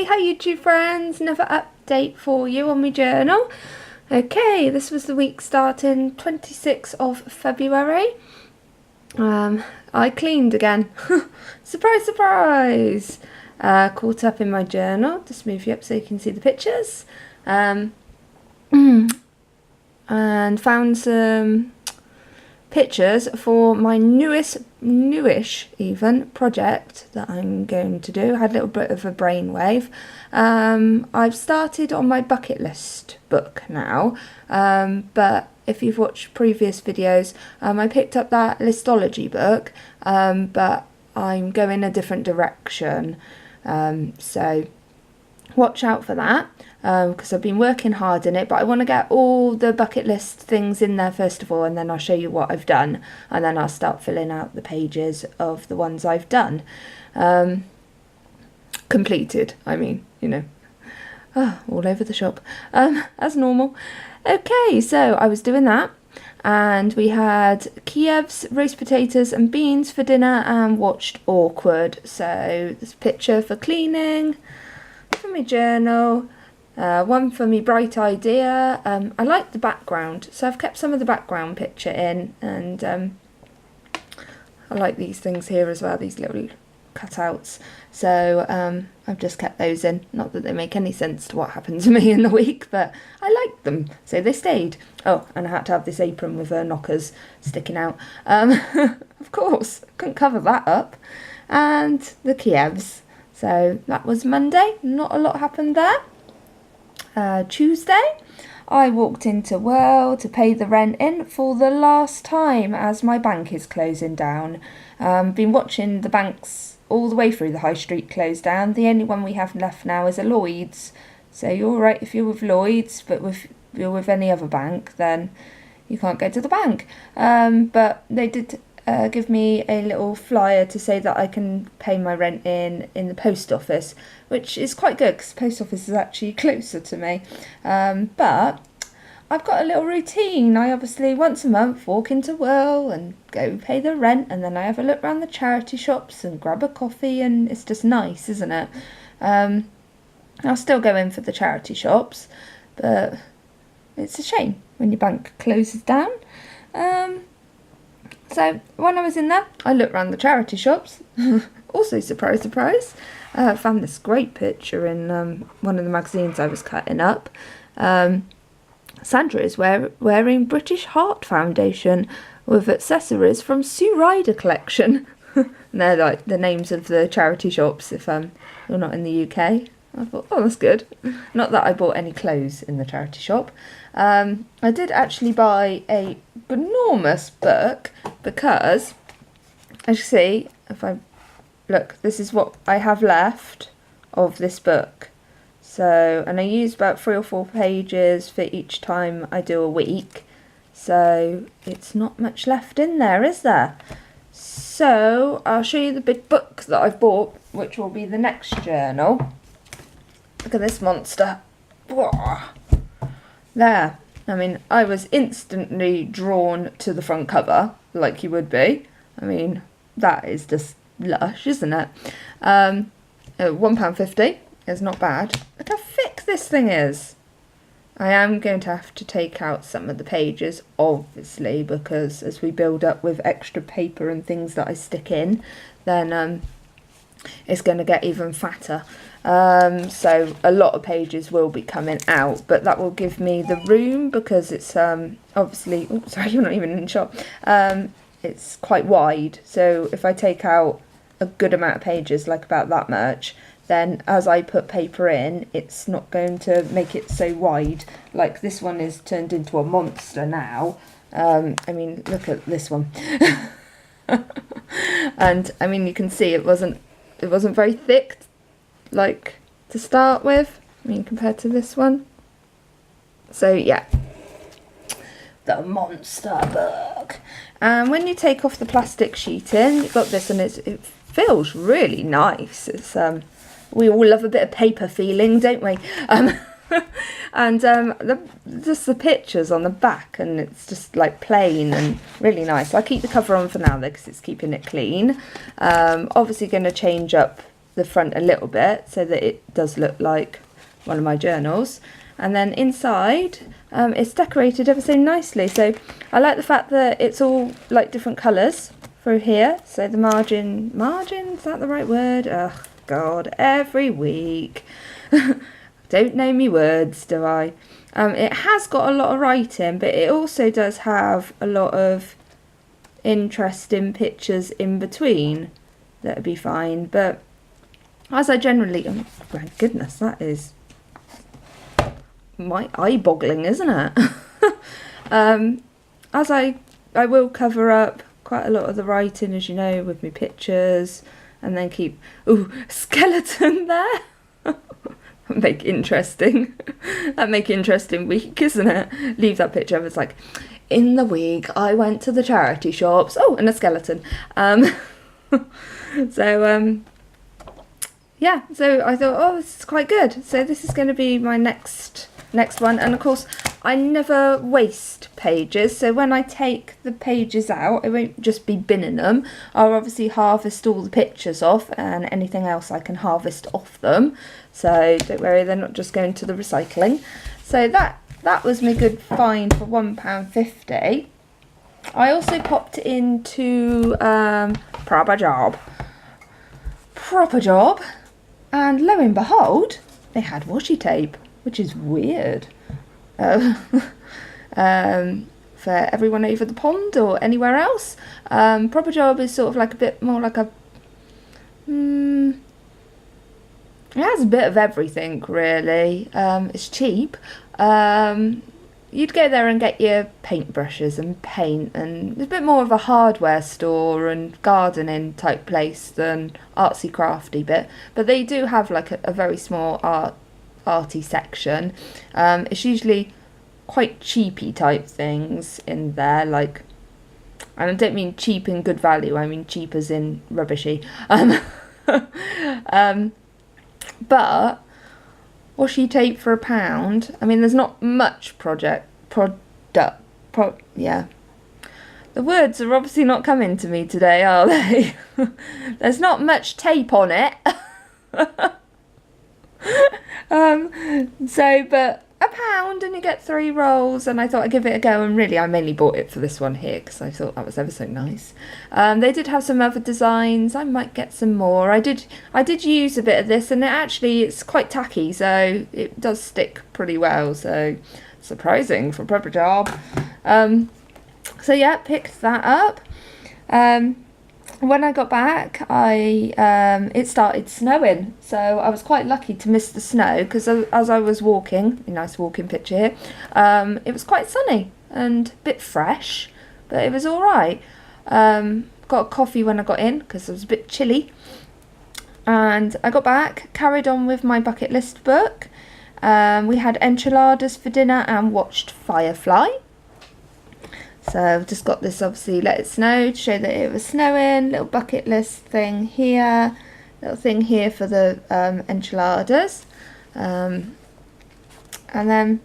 Hi YouTube friends, another update for you on my journal. Okay, this was the week starting 26th of February. I cleaned again. Surprise, surprise! Caught up in my journal. Just move you up so you can see the pictures. And found some pictures for my newish even project that I'm going to do. I had a little bit of a brainwave. I've started on my bucket list book now, but if you've watched previous videos, I picked up that listology book, but I'm going a different direction, so watch out for that, because I've been working hard in it, but I want to get all the bucket list things in there first of all, and then I'll show you what I've done, and then I'll start filling out the pages of the ones I've done. Completed, I mean, you know. All over the shop, as normal. Okay, so I was doing that, and we had Kiev's roast potatoes and beans for dinner, and watched Awkward. So this picture for cleaning, for my journal, one for me bright idea. I like the background, so I've kept some of the background picture in, and I like these things here as well, these little cutouts, so I've just kept those in. Not that they make any sense to what happened to me in the week, but I liked them, so they stayed. Oh, and I had to have this apron with knockers sticking out, of course, couldn't cover that up. And the Kievs. So that was Monday, not a lot happened there. Tuesday, I walked into Well to pay the rent in for the last time as my bank is closing down. Been watching the banks all the way through the high street close down. The only one we have left now is a Lloyds. So you're all right if you're with Lloyds, but if you're with any other bank, then you can't go to the bank. But they did give me a little flyer to say that I can pay my rent in the post office, which is quite good because the post office is actually closer to me. But I've got a little routine. I obviously once a month walk into Well and go pay the rent, and then I have a look around the charity shops and grab a coffee, and it's just nice, isn't it? I'll still go in for the charity shops, but it's a shame when your bank closes down. So when I was in there, I looked around the charity shops. Also, surprise, surprise, found this great picture in one of the magazines I was cutting up. Sandra is wearing British Heart Foundation with accessories from Sue Ryder collection. And they're like the names of the charity shops if you're not in the UK. I thought, oh, that's good. Not that I bought any clothes in the charity shop. I did actually buy a enormous book because, as you see, if I look, this is what I have left of this book. So, and I used about 3 or 4 pages for each time I do a week. So it's not much left in there, is there? So I'll show you the big book that I've bought, which will be the next journal. Look at this monster. There. I mean, I was instantly drawn to the front cover, like you would be. I mean, that is just lush, isn't it? £1.50 is not bad. Look how thick this thing is. I am going to have to take out some of the pages, obviously, because as we build up with extra paper and things that I stick in, then it's going to get even fatter. So a lot of pages will be coming out, but that will give me the room because it's obviously, oh sorry, you're not even in the shop, it's quite wide, so if I take out a good amount of pages, like about that much, then as I put paper in, it's not going to make it so wide. Like this one is turned into a monster now. I mean, look at this one. And I mean, you can see it wasn't very thick, like to start with, I mean, compared to this one. So yeah, the monster book. And when you take off the plastic sheeting, you've got this, and it feels really nice. It's we all love a bit of paper feeling, don't we? And just the pictures on the back, and it's just like plain and really nice. So I keep the cover on for now though, because it's keeping it clean. Obviously going to change up the front a little bit so that it does look like one of my journals. And then inside it's decorated ever so nicely, so I like the fact that it's all like different colours through here. So the margin, is that the right word? Oh god, every week. Don't know me words, do I? It has got a lot of writing, but it also does have a lot of interesting pictures in between that would be fine. But as I generally, oh my goodness, that is my eye-boggling, isn't it? As I will cover up quite a lot of the writing, as you know, with my pictures, and then keep skeleton there. Make interesting. That make interesting week, isn't it? Leave that picture of it's like, in the week I went to the charity shops. Oh, and a skeleton. Yeah, so I thought, oh, this is quite good. So this is going to be my next one. And of course, I never waste pages. So when I take the pages out, I won't just be binning them. I'll obviously harvest all the pictures off and anything else I can harvest off them. So don't worry, they're not just going to the recycling. So that was my good find for £1.50. I also popped into Proper Job, and lo and behold, they had washi tape, which is weird. For everyone over the pond or anywhere else, Proper Job is sort of like a bit more like a it has a bit of everything, really. It's cheap. You'd go there and get your paintbrushes and paint, and it's a bit more of a hardware store and gardening type place than artsy crafty bit. But they do have like a very small arty section. It's usually quite cheapy type things in there, like, and I don't mean cheap in good value, I mean cheap as in rubbishy. But washi tape for £1. I mean, there's not much yeah. The words are obviously not coming to me today, are they? There's not much tape on it. But £1 and you get 3 rolls, and I thought I'd give it a go, and really I mainly bought it for this one here because I thought that was ever so nice. They did have some other designs. I might get some more. I did use a bit of this, and it's quite tacky, so it does stick pretty well, so surprising for Proper Job. So yeah, picked that up. When I got back, it started snowing, so I was quite lucky to miss the snow, because as I was walking, a nice walking picture here, it was quite sunny and a bit fresh, but it was alright. Got a coffee when I got in because it was a bit chilly, and I got back, carried on with my bucket list book. We had enchiladas for dinner and watched Firefly. So I've just got this, obviously, let it snow to show that it was snowing. Little bucket list thing here. Little thing here for the enchiladas. And then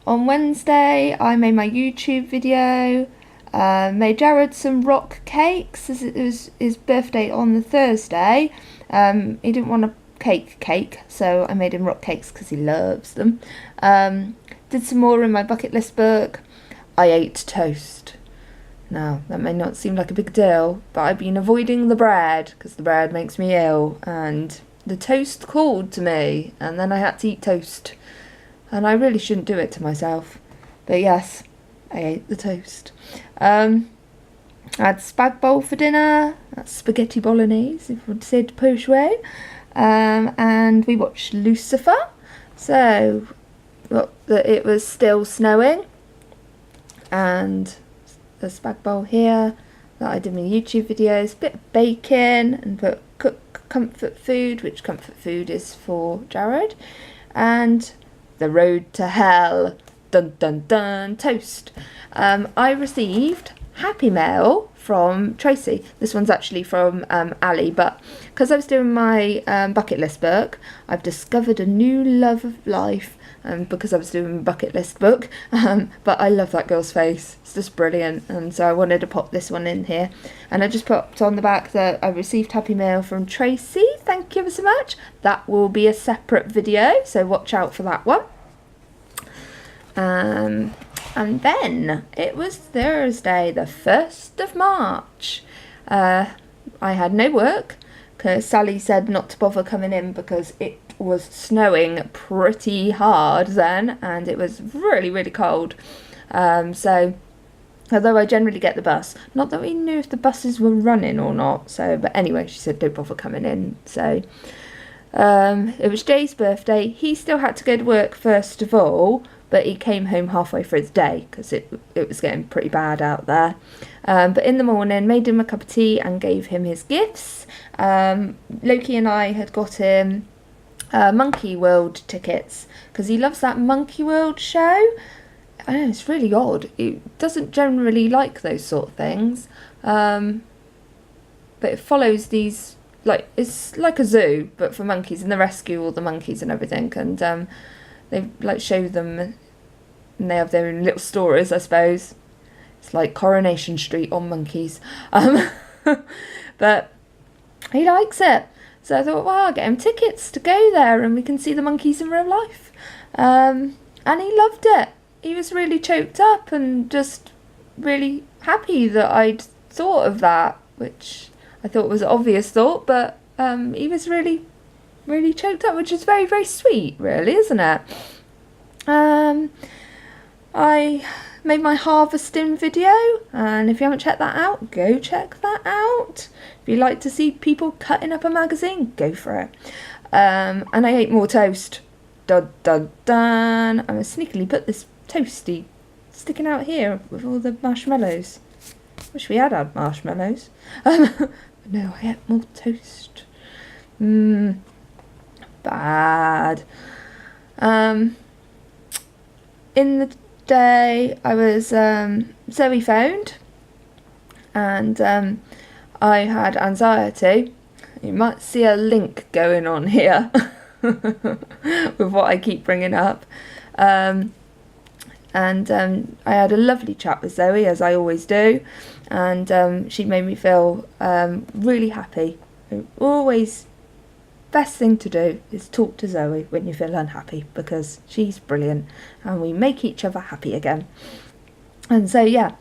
on Wednesday, I made my YouTube video. Made Jared some rock cakes, as it was his birthday on the Thursday. He didn't want a cake, so I made him rock cakes because he loves them. Did some more in my bucket list book. I ate toast. Now, that may not seem like a big deal, but I've been avoiding the bread because the bread makes me ill, and the toast called to me, and then I had to eat toast. And I really shouldn't do it to myself. But yes, I ate the toast. I had spag bowl for dinner. That's spaghetti bolognese, if we'd said posh way. And we watched Lucifer. So, it was still snowing. And the spag bowl here that I did my YouTube videos, a bit of bacon, and put cook comfort food, which comfort food is for Jared, and the road to hell, dun dun dun, toast. I received Happy Mail from Tracy. This one's actually from Ali, but because I was doing my bucket list book, I've discovered a new love of life, because I was doing a bucket list book, but I love that girl's face. It's just brilliant, and so I wanted to pop this one in here. And I just popped on the back that I received Happy Mail from Tracy. Thank you ever so much. That will be a separate video, so watch out for that one. And then it was Thursday, the 1st of March. I had no work because Sally said not to bother coming in because it was snowing pretty hard then, and it was really, really cold. So although I generally get the bus, not that we knew if the buses were running or not, so, but anyway, she said don't bother coming in. So it was Jay's birthday. He still had to go to work first of all, but he came home halfway through the day because it was getting pretty bad out there. But in the morning, made him a cup of tea and gave him his gifts. Loki and I had got him Monkey World tickets because he loves that Monkey World show. I know, it's really odd. He doesn't generally like those sort of things. But it follows these, like, it's like a zoo, but for monkeys, and they rescue all the monkeys and everything. And they like show them, and they have their own little stories, I suppose. It's like Coronation Street on monkeys. But he likes it. So I thought, well, I'll get him tickets to go there and we can see the monkeys in real life. And he loved it. He was really choked up and just really happy that I'd thought of that, which I thought was an obvious thought, but he was really, really choked up, which is very, very sweet, really, isn't it? I made my harvesting video, and if you haven't checked that out, go check that out. If you like to see people cutting up a magazine, go for it. And I ate more toast. Dun dun dun. I'm gonna sneakily put this toasty sticking out here with all the marshmallows. Wish we had marshmallows. But no, I ate more toast. Bad. In the day I was Zoe phoned, and I had anxiety. You might see a link going on here with what I keep bringing up. And I had a lovely chat with Zoe, as I always do, and she made me feel really happy. Always, best thing to do is talk to Zoe when you feel unhappy, because she's brilliant and we make each other happy again. And so yeah,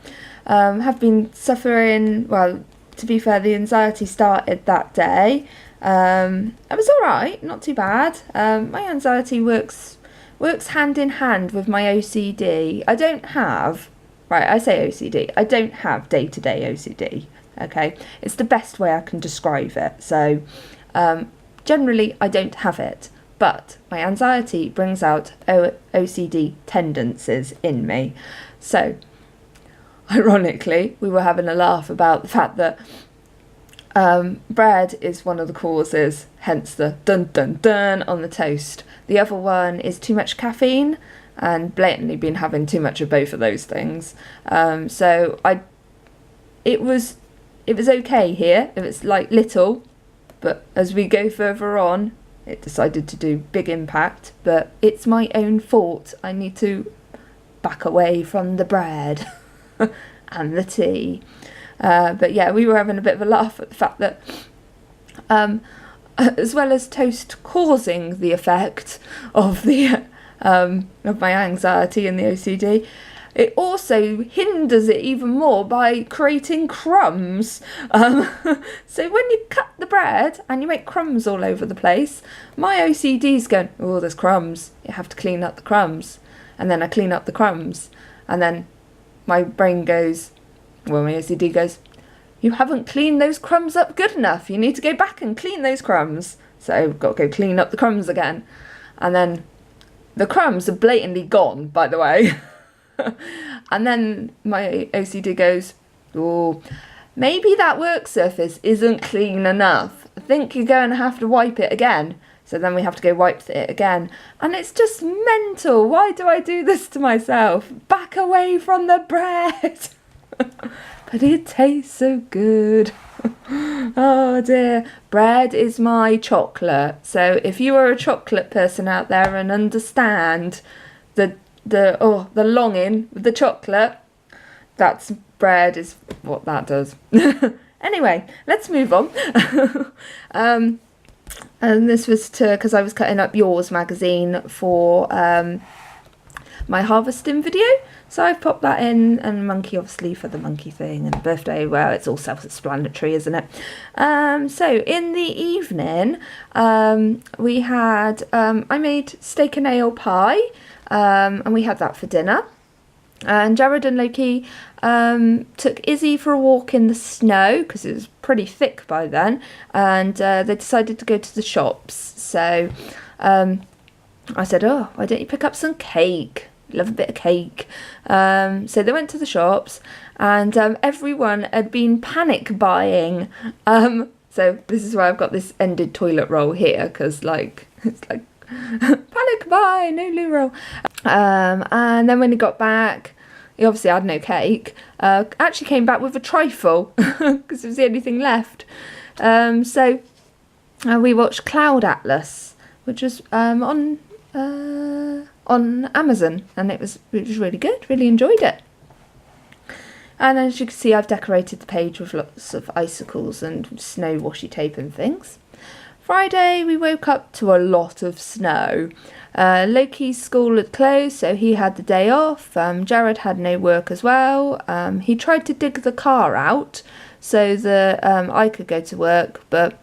have been suffering, well, to be fair, the anxiety started that day. I was alright, not too bad. My anxiety works hand in hand with my OCD. I don't have day-to-day OCD, okay? It's the best way I can describe it. So generally I don't have it, but my anxiety brings out OCD tendencies in me. So ironically, we were having a laugh about the fact that bread is one of the causes, hence the dun dun dun on the toast. The other one is too much caffeine, and blatantly been having too much of both of those things. So it was okay here. It was like little, but as we go further on, it decided to do big impact. But it's my own fault. I need to back away from the bread and the tea. But yeah, we were having a bit of a laugh at the fact that as well as toast causing the effect of the of my anxiety and the OCD, it also hinders it even more by creating crumbs. So when you cut the bread and you make crumbs all over the place, my OCD's going, oh, there's crumbs, you have to clean up the crumbs. And then I clean up the crumbs, and then my brain goes, well, my OCD goes, you haven't cleaned those crumbs up good enough. You need to go back and clean those crumbs. So I've got to go clean up the crumbs again. And then the crumbs are blatantly gone, by the way. And then my OCD goes, oh, maybe that work surface isn't clean enough. I think you're going to have to wipe it again. So then we have to go wipe it again. And it's just mental. Why do I do this to myself? Back away from the bread. But but it tastes so good. Oh dear. Bread is my chocolate. So if you are a chocolate person out there and understand the longing with the chocolate, that's bread is what that does. Anyway, let's move on. And this was because I was cutting up Yours magazine for my harvesting video. So I've popped that in, and monkey obviously for the monkey thing, and birthday, well, it's all self-explanatory, isn't it? So in the evening, we had, I made steak and ale pie, and we had that for dinner. And Jared and Loki took Izzy for a walk in the snow because it was pretty thick by then, and they decided to go to the shops. So I said, oh, why don't you pick up some cake? Love a bit of cake. So they went to the shops, and everyone had been panic buying. So this is why I've got this ended toilet roll here, because like it's like panic buy, no loo roll. And then when he got back, he obviously had no cake. Actually came back with a trifle because it was the only thing left. So we watched Cloud Atlas, which was on Amazon, and it was really good. Really enjoyed it. And as you can see, I've decorated the page with lots of icicles and snow washi tape and things. Friday, we woke up to a lot of snow. Loki's school had closed, so he had the day off. Jared had no work as well. He tried to dig the car out so that I could go to work, but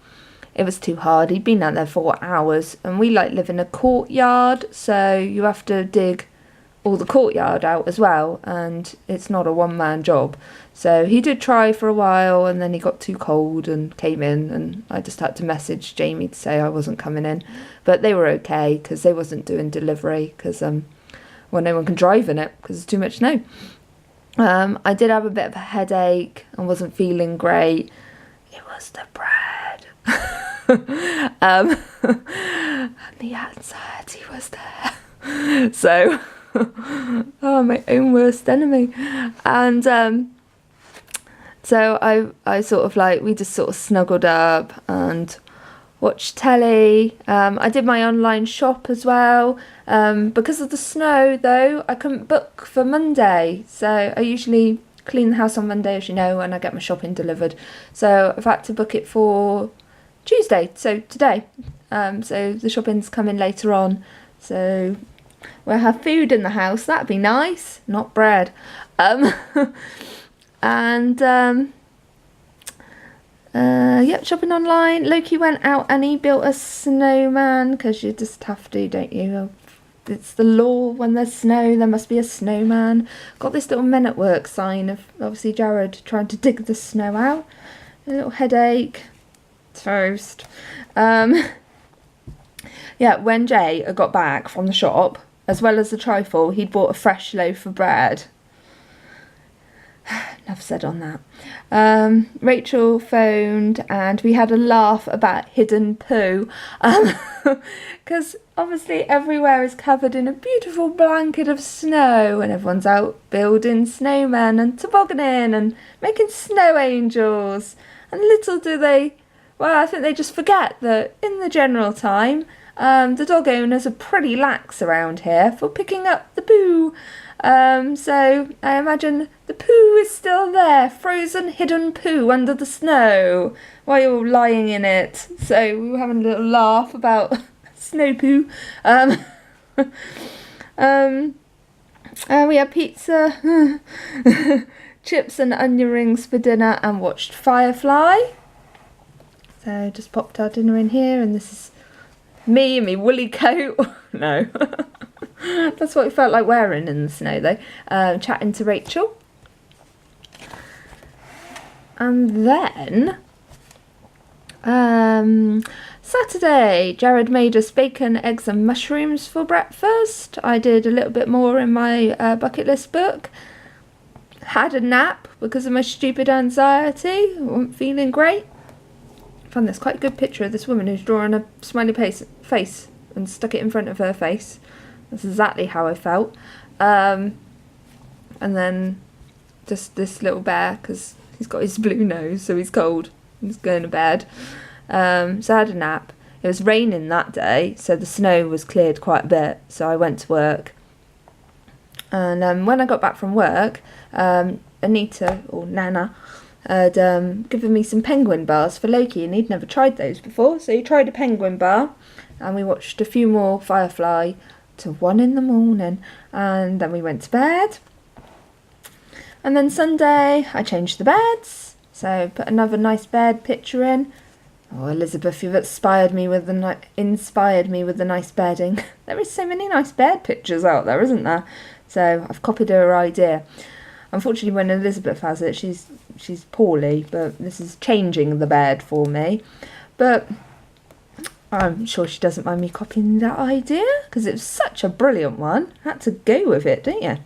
it was too hard. He'd been out there for hours, and we live in a courtyard, so you have to dig all the courtyard out as well, and it's not a one-man job. So he did try for a while, and then he got too cold and came in, and I just had to message Jamie to say I wasn't coming in. But they were okay because they wasn't doing delivery because no one can drive in it because there's too much snow. I did have a bit of a headache and wasn't feeling great. It was the bread. And the anxiety was there. So oh, my own worst enemy. And so I sort of we just sort of snuggled up and watched telly. I did my online shop as well. Because of the snow though, I couldn't book for Monday. So I usually clean the house on Monday, as you know, and I get my shopping delivered. So I've had to book it for Tuesday, so today. So the shopping's coming later on. So we'll have food in the house. That'd be nice. Not bread. Yep, shopping online. Loki went out and he built a snowman because you just have to, don't you? It's the law. When there's snow, there must be a snowman. Got this little Men at Work sign of obviously Jared trying to dig the snow out. A little headache. Toast. Yeah, when Jay got back from the shop, as well as the trifle, he'd bought a fresh loaf of bread. Enough said on that. Rachel phoned and we had a laugh about hidden poo. Because obviously everywhere is covered in a beautiful blanket of snow and everyone's out building snowmen and tobogganing and making snow angels. And little do they, well, I think they just forget that in the general time, the dog owners are pretty lax around here for picking up the poo. So I imagine the poo is still there, frozen hidden poo under the snow while you're lying in it. So we were having a little laugh about snow poo. We had pizza, chips and onion rings for dinner and watched Firefly. So just popped our dinner in here, and this is me in my woolly coat. No. That's what it felt like wearing in the snow though. Chatting to Rachel. And then Saturday, Jared made us bacon, eggs and mushrooms for breakfast. I did a little bit more in my bucket list book. Had a nap because of my stupid anxiety. Wasn't feeling great. Found this quite a good picture of this woman who's drawing a smiley face and stuck it in front of her face. That's exactly how I felt. And then just this little bear, because He's got his blue nose, so he's cold. He's going to bed. So I had a nap. It was raining that day, so the snow was cleared quite a bit, so I went to work. And when I got back from work, Anita, or Nana, had given me some penguin bars for Loki, and he'd never tried those before, so he tried a penguin bar, and we watched a few more Firefly till 1 a.m, and then we went to bed. And then Sunday, I changed the beds, so put another nice bed picture in. Oh, Elizabeth, you've inspired me with the nice bedding. There is so many nice bed pictures out there, isn't there? So I've copied her idea. Unfortunately, when Elizabeth has it, she's poorly, but this is changing the bed for me. But I'm sure she doesn't mind me copying that idea, because it was such a brilliant one. Had to go with it, didn't you?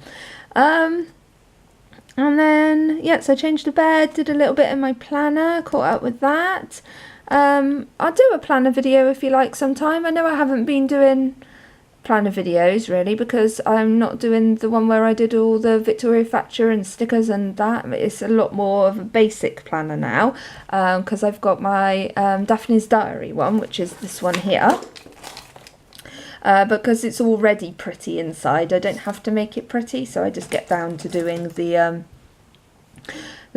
And then, so I changed the bed, did a little bit in my planner, caught up with that. I'll do a planner video if you like sometime. I know I haven't been doing planner videos really, because I'm not doing the one where I did all the Victoria Thatcher and stickers and that. It's a lot more of a basic planner now, because I've got my Daphne's Diary one, which is this one here. Because it's already pretty inside, I don't have to make it pretty, so I just get down to doing the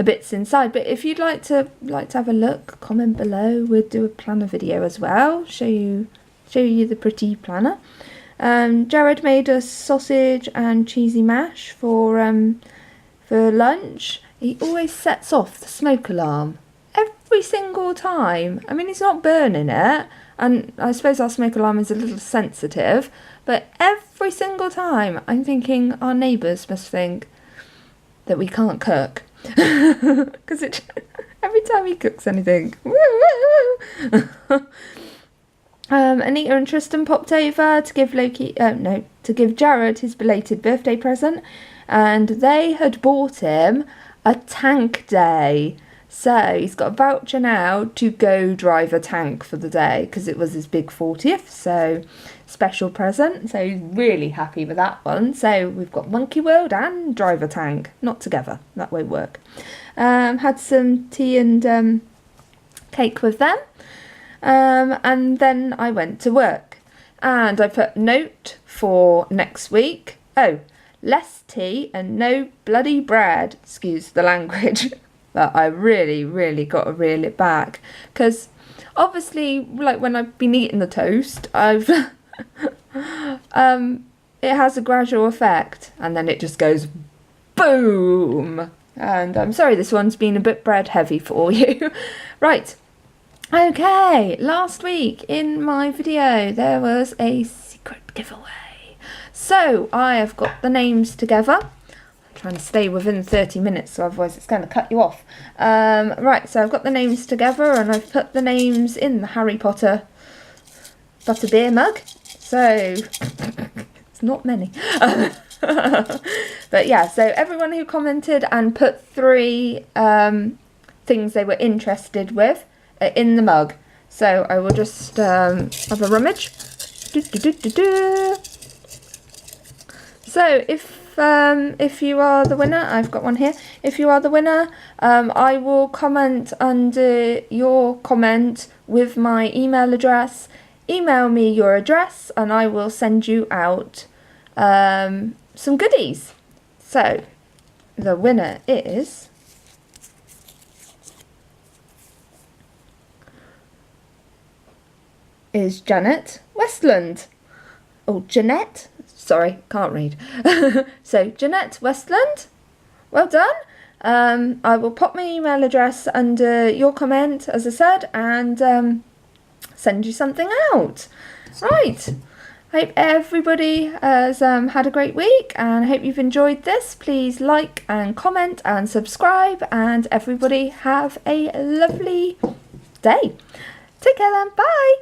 bits inside. But if you'd like to have a look, comment below. We'll do a planner video as well, show you the pretty planner. Jared made us sausage and cheesy mash for lunch. He always sets off the smoke alarm every single time. I mean, he's not burning it, and I suppose our smoke alarm is a little sensitive, but every single time I'm thinking our neighbours must think that we can't cook. Because every time he cooks anything, woo, woo, woo. Anita and Tristan popped over to give Jared his belated birthday present, and they had bought him a tank day. So he's got a voucher now to go drive a tank for the day, because it was his big 40th, so special present. So he's really happy with that one. So we've got Monkey World and drive a tank, not together, that won't work. Had some tea and cake with them. And then I went to work, and I put note for next week. Oh, less tea and no bloody bread, excuse the language. But I really got to reel it back, because obviously, like when I've been eating the toast, I've it has a gradual effect, and then it just goes boom. And I'm sorry, this one's been a bit bread heavy for you. Right. Okay, last week in my video there was a secret giveaway. So I have got the names together. I'm trying to stay within 30 minutes, so otherwise it's going to cut you off. Right, so I've got the names together, and I've put the names in the Harry Potter butterbeer mug. So it's not many. But yeah, so everyone who commented and put 3 things they were interested with in the mug. So I will just have a rummage. So if you are the winner, I've got one here. If you are the winner, I will comment under your comment with my email address. Email me your address and I will send you out some goodies. So the winner is Janet Westland. Oh, Jeanette? Sorry, can't read. So, Jeanette Westland, well done. I will pop my email address under your comment, as I said, and send you something out. Right. I hope everybody has had a great week, and I hope you've enjoyed this. Please like and comment and subscribe, and everybody have a lovely day. Take care then. Bye.